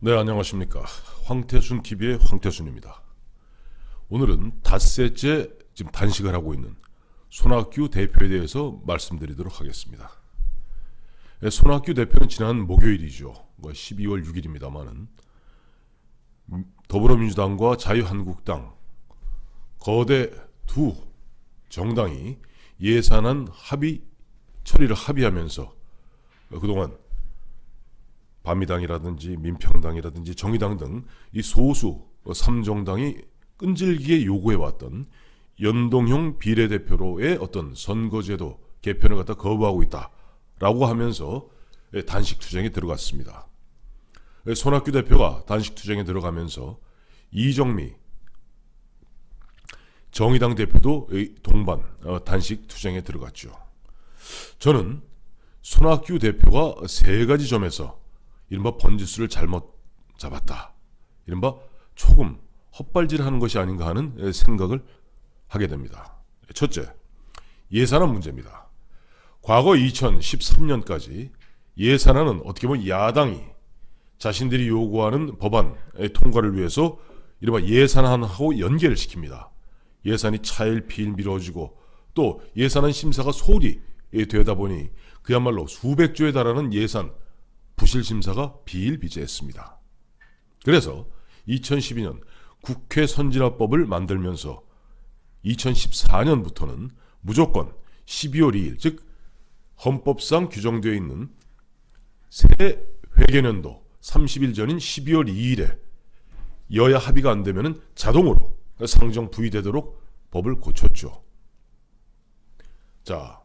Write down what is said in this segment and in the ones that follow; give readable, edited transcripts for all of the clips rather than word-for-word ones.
네, 안녕하십니까. 황태순 TV의 황태순입니다. 오늘은 닷새째 지금 단식을 하고 있는 손학규 대표에 대해서 말씀드리도록 하겠습니다. 손학규 대표는 지난 목요일이죠. 12월 6일입니다만은 더불어민주당과 자유한국당 거대 두 정당이 예산안 처리를 합의하면서 그동안 반미당이라든지 민평당이라든지 정의당 등 이 소수 3정당이 끈질기게 요구해왔던 연동형 비례대표로의 어떤 선거제도 개편을 갖다 거부하고 있다라고 하면서 단식 투쟁에 들어갔습니다. 손학규 대표가 단식 투쟁에 들어가면서 이정미 정의당 대표도 동반 단식 투쟁에 들어갔죠. 저는 손학규 대표가 세 가지 점에서 이른바 번지수를 잘못 잡았다, 이른바 조금 헛발질하는 것이 아닌가 하는 생각을 하게 됩니다. 첫째, 예산안 문제입니다. 과거 2013년까지 예산안은 어떻게 보면 야당이 자신들이 요구하는 법안의 통과를 위해서 이른바 예산안하고 연계를 시킵니다. 예산이 차일피일 미뤄지고 또 예산안 심사가 소홀히 되다 보니 그야말로 수백조에 달하는 예산 부실 심사가 비일비재했습니다. 그래서 2012년 국회 선진화법을 만들면서 2014년부터는 무조건 12월 2일, 즉 헌법상 규정되어 있는 새 회계년도 30일 전인 12월 2일에 여야 합의가 안 되면 자동으로 상정 부의되도록 법을 고쳤죠. 자,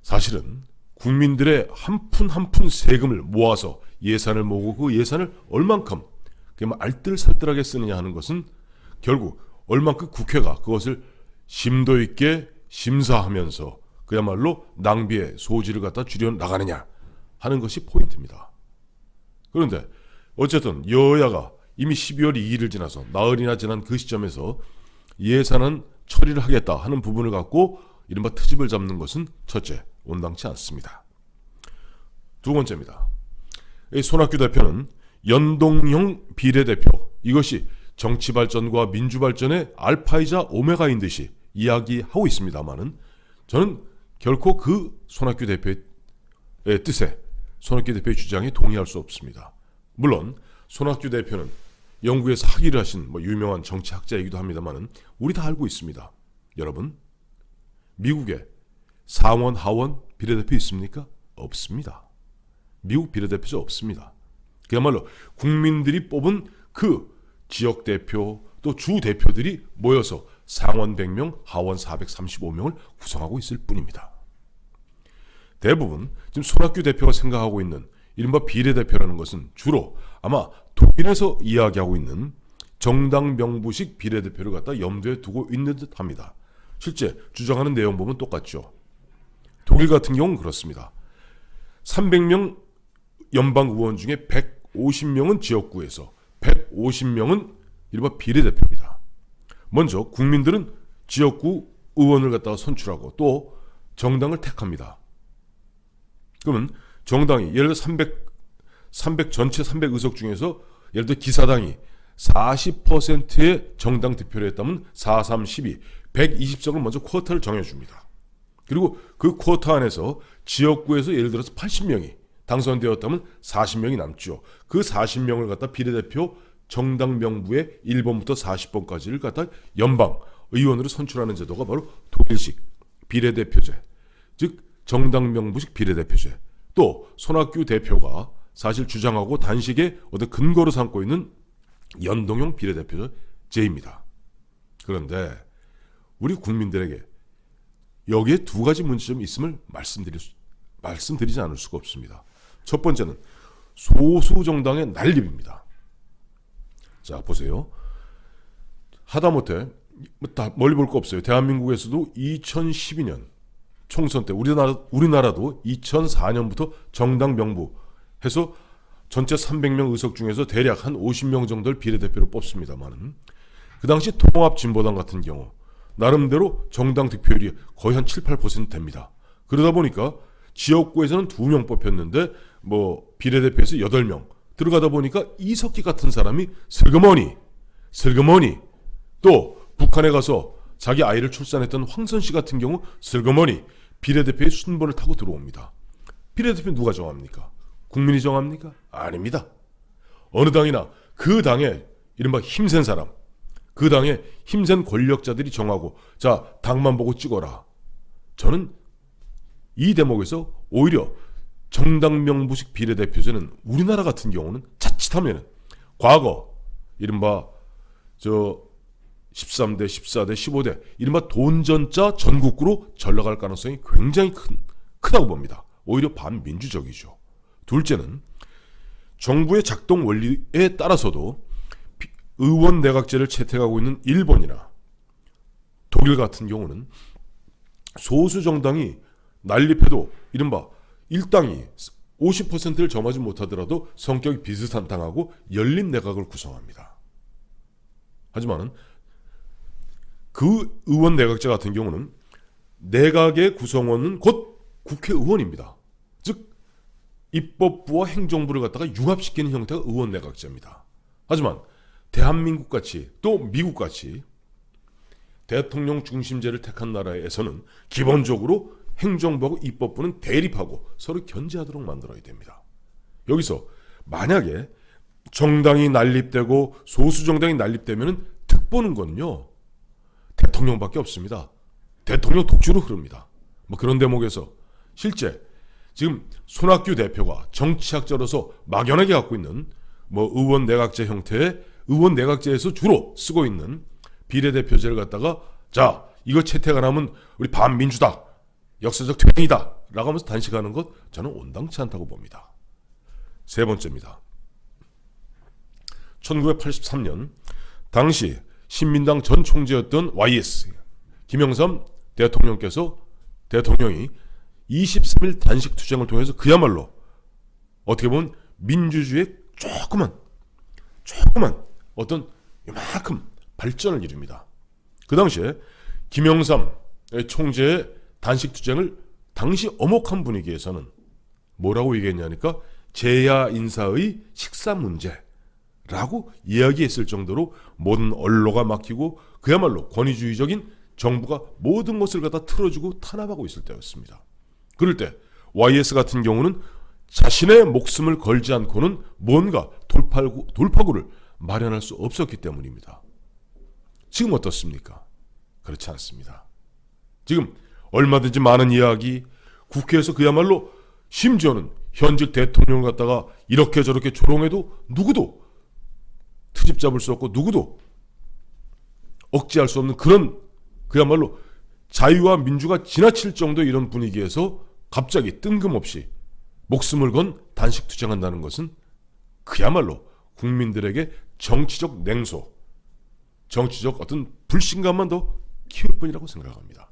사실은 국민들의 한 푼 한 푼 세금을 모아서 예산을 모으고 그 예산을 얼만큼 알뜰살뜰하게 쓰느냐 하는 것은 결국 얼만큼 국회가 그것을 심도 있게 심사하면서 그야말로 낭비의 소지를 갖다 줄여 나가느냐 하는 것이 포인트입니다. 그런데 어쨌든 여야가 이미 12월 2일을 지나서 나흘이나 지난 그 시점에서 예산은 처리를 하겠다 하는 부분을 갖고 이른바 트집을 잡는 것은 첫째, 온당치 않습니다. 두 번째입니다. 손학규 대표는 연동형 비례대표, 이것이 정치발전과 민주발전의 알파이자 오메가인 듯이 이야기하고 있습니다만은 저는 결코 그 손학규 대표의 뜻에, 손학규 대표의 주장에 동의할 수 없습니다. 물론 손학규 대표는 영국에서 학위를 하신 유명한 정치학자이기도 합니다만은 우리 다 알고 있습니다. 여러분, 미국에 상원, 하원 비례대표 있습니까? 없습니다. 미국 비례대표자 없습니다. 그야말로 국민들이 뽑은 그 지역대표 또 주대표들이 모여서 상원 100명, 하원 435명을 구성하고 있을 뿐입니다. 대부분 지금 손학규 대표가 생각하고 있는 이른바 비례대표라는 것은 주로 아마 독일에서 이야기하고 있는 정당 명부식 비례대표를 갖다 염두에 두고 있는 듯 합니다. 실제 주장하는 내용 보면 똑같죠. 독일 같은 경우는 그렇습니다. 300명 연방 의원 중에 150명은 지역구에서 150명은 이른바 비례대표입니다. 먼저 국민들은 지역구 의원을 갖다가 선출하고 또 정당을 택합니다. 그러면 정당이 예를 들어 300 전체 300의석 중에서 예를 들어 기사당이 40%의 정당 득표를 했다면 4, 3, 12, 120석을 먼저 쿼터를 정해줍니다. 그리고 그 쿼터 안에서 지역구에서 예를 들어서 80명이 당선되었다면 40명이 남죠. 그 40명을 갖다 비례대표 정당 명부의 1번부터 40번까지를 갖다 연방 의원으로 선출하는 제도가 바로 독일식 비례대표제, 즉 정당 명부식 비례대표제. 또 손학규 대표가 사실 주장하고 단식의 어떤 근거로 삼고 있는 연동형 비례대표제입니다. 그런데 우리 국민들에게 여기에 두 가지 문제점이 있음을 말씀드리지 않을 수가 없습니다. 첫 번째는 소수 정당의 난립입니다. 자, 보세요. 하다못해 멀리 볼 거 없어요. 대한민국에서도 2012년 총선 때 우리나라도 2004년부터 정당 명부해서 전체 300명 의석 중에서 대략 한 50명 정도를 비례대표로 뽑습니다만은 그 당시 통합진보당 같은 경우 나름대로 정당 득표율이 거의 한 7, 8% 됩니다. 그러다 보니까 지역구에서는 2명 뽑혔는데 비례대표에서 8명, 들어가다 보니까 이석기 같은 사람이 슬그머니 또 북한에 가서 자기 아이를 출산했던 황선 씨 같은 경우 슬그머니 비례대표의 순번을 타고 들어옵니다. 비례대표 누가 정합니까? 국민이 정합니까? 아닙니다. 어느 당이나 그 당에 이른바 힘센 사람, 그 당에 힘센 권력자들이 정하고 자 당만 보고 찍어라. 저는 이 대목에서 오히려 정당 명부식 비례대표제는 우리나라 같은 경우는 자칫하면 과거 이른바 13대, 14대, 15대 이른바 돈전자 전국구로 전락할 가능성이 굉장히 크다고 봅니다. 오히려 반민주적이죠. 둘째는 정부의 작동 원리에 따라서도 의원 내각제를 채택하고 있는 일본이나 독일 같은 경우는 소수 정당이 난립해도 이른바 일당이 50%를 점하지 못하더라도 성격이 비슷한 당하고 열린 내각을 구성합니다. 하지만 그 의원 내각제 같은 경우는 내각의 구성원은 곧 국회의원입니다. 즉 입법부와 행정부를 갖다가 융합시키는 형태가 의원 내각제입니다. 하지만 대한민국같이 또 미국같이 대통령 중심제를 택한 나라에서는 기본적으로 행정부하고 입법부는 대립하고 서로 견제하도록 만들어야 됩니다. 여기서 만약에 정당이 난립되고 소수 정당이 난립되면 득보는 건요 대통령밖에 없습니다. 대통령 독주로 흐릅니다. 뭐 그런 대목에서 실제 지금 손학규 대표가 정치학자로서 막연하게 갖고 있는 뭐 의원 내각제 형태의 의원 내각제에서 주로 쓰고 있는 비례대표제를 갖다가 자 이거 채택 안 하면 우리 반민주다 역사적 퇴행이다 라고 하면서 단식하는 것 저는 온당치 않다고 봅니다. 세 번째입니다. 1983년 당시 신민당 전 총재였던 YS 김영삼 대통령이 23일 단식 투쟁을 통해서 그야말로 어떻게 보면 민주주의의 조그만 어떤 이만큼 발전을 이룹니다. 그 당시에 김영삼 총재의 단식 투쟁을 당시 엄혹한 분위기에서는 뭐라고 얘기했냐니까 재야 인사의 식사 문제라고 이야기했을 정도로 모든 언로가 막히고 그야말로 권위주의적인 정부가 모든 것을 갖다 틀어주고 탄압하고 있을 때였습니다. 그럴 때 YS 같은 경우는 자신의 목숨을 걸지 않고는 뭔가 돌파구를 마련할 수 없었기 때문입니다. 지금 어떻습니까? 그렇지 않습니다. 지금 얼마든지 많은 이야기, 국회에서 그야말로 심지어는 현직 대통령을 갖다가 이렇게 저렇게 조롱해도 누구도 트집 잡을 수 없고 누구도 억제할 수 없는 그런 그야말로 자유와 민주가 지나칠 정도의 이런 분위기에서 갑자기 뜬금없이 목숨을 건 단식 투쟁한다는 것은 그야말로 국민들에게 정치적 냉소, 정치적 어떤 불신감만 더 키울 뿐이라고 생각합니다.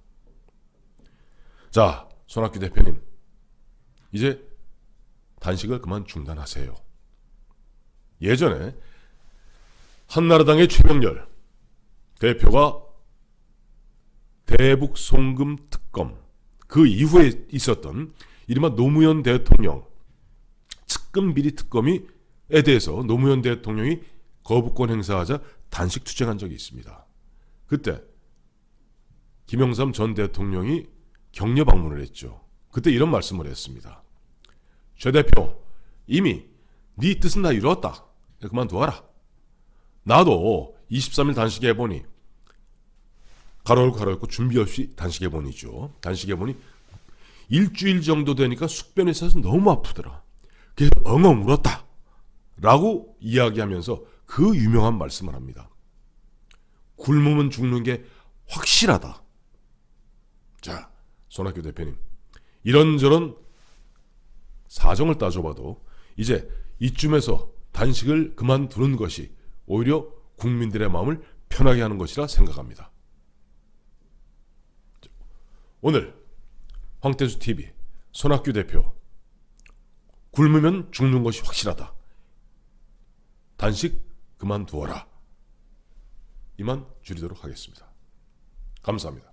자, 손학규 대표님, 이제 단식을 그만 중단하세요. 예전에 한나라당의 최명렬 대표가 대북 송금 특검 그 이후에 있었던 이른바 노무현 대통령 측근 비리 특검에 대해서 노무현 대통령이 거부권 행사하자 단식 투쟁한 적이 있습니다. 그때 김영삼 전 대통령이 격려 방문을 했죠. 그때 이런 말씀을 했습니다. 최 대표, 이미 네 뜻은 다 이루었다. 그만두어라. 나도 23일 단식해보니 가로열고 준비 없이 단식해보니죠. 단식해보니 일주일 정도 되니까 숙변에 있어서 너무 아프더라. 그래서 엉엉 울었다. 라고 이야기하면서 그 유명한 말씀을 합니다. 굶으면 죽는 게 확실하다. 자, 손학규 대표님, 이런저런 사정을 따져봐도 이제 이쯤에서 단식을 그만두는 것이 오히려 국민들의 마음을 편하게 하는 것이라 생각합니다. 오늘 황태수 TV 손학규 대표, 굶으면 죽는 것이 확실하다. 단식 그만두어라. 이만 줄이도록 하겠습니다. 감사합니다.